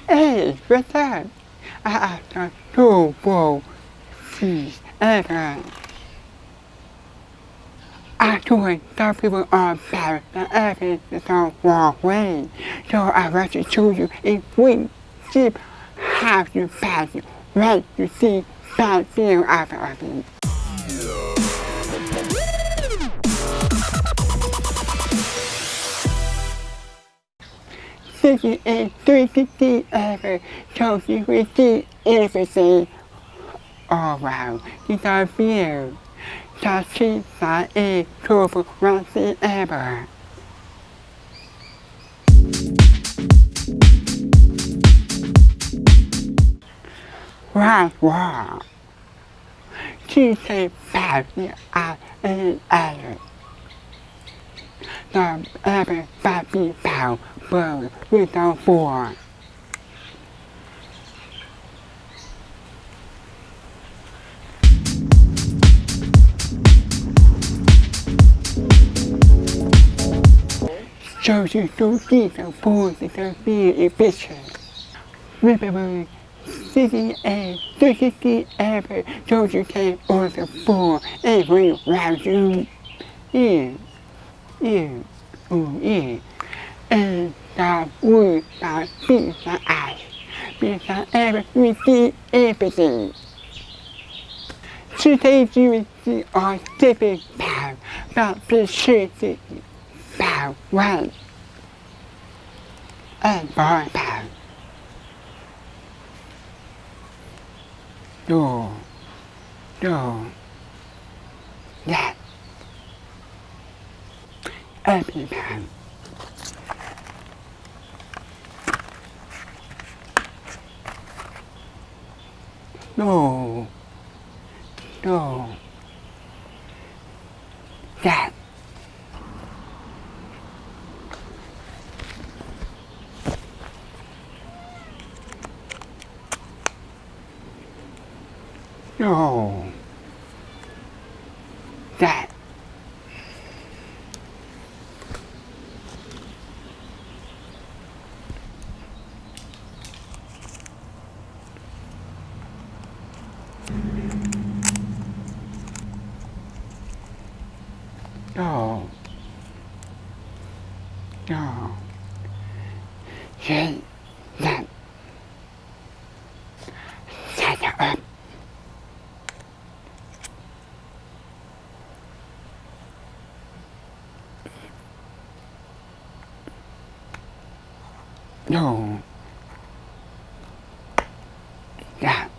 Hey, what's up? I have the GoPro fees ever. I told some people are better than ever the wrong way. So I want to show you a quick tip how to pass it when you see bad video after it. This is a 360 ever, so you will see everything around the video. Just see that a trouble running ever. Wow. She said badly at an error. The ever badly bound bird without four. So you don't see the board that can be efficient. Remember, sitting a 360 ever so you can on the floor every round you. Yeah. And the word that beats the ass. Beats the ever we see everything. Today you will see our different pound, but the shit pound one. And bar pound. No. That. Every pound. No. That. No. That. No. Say that. Shut up. No. That.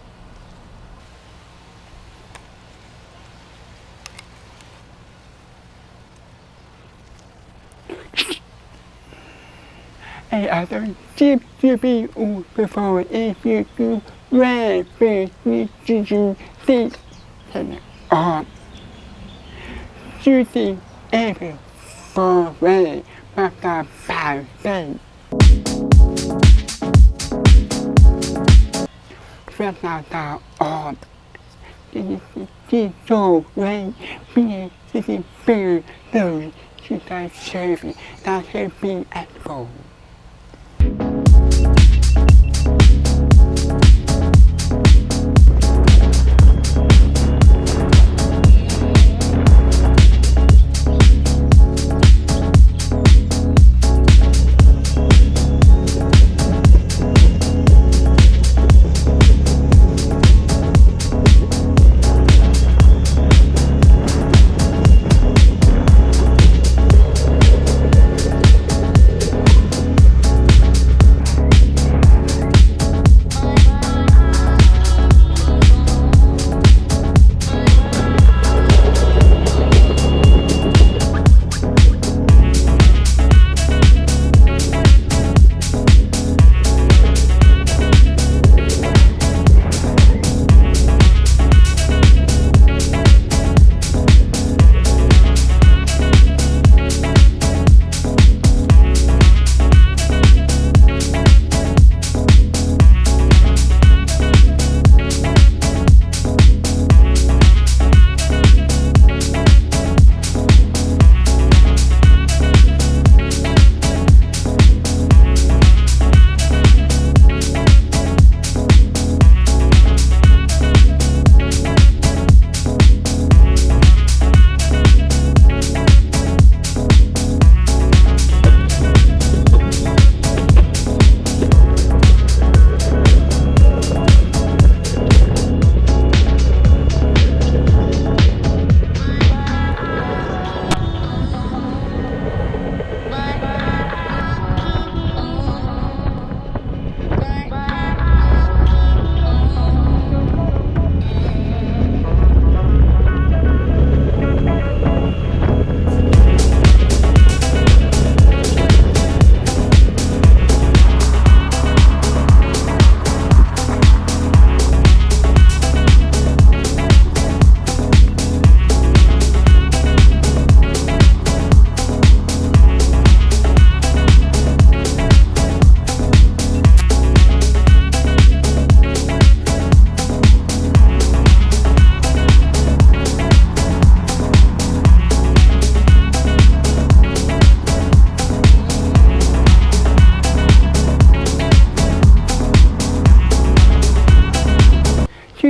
I don't keep to be old before if you do red first need to do this and on. Choosing every for way but the bad thing. From now on, this is so way being city beer those to the service that have been at home.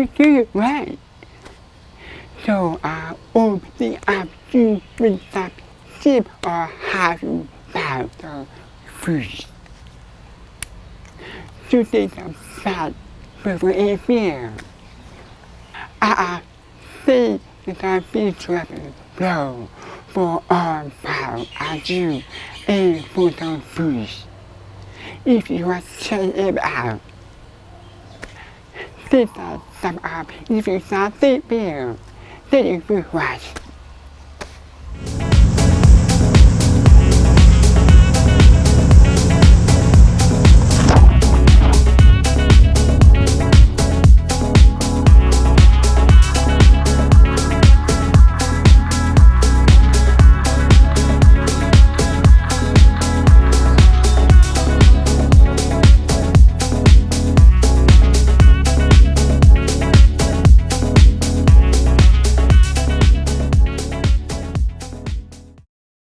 to do it right. So I open up to with the tip or how to bow the fish. To take the fat before it fear. I see the fish weapon blow for all power I do and for the fish. If you are saying it out, sit that up if you start sit there, then you will watch.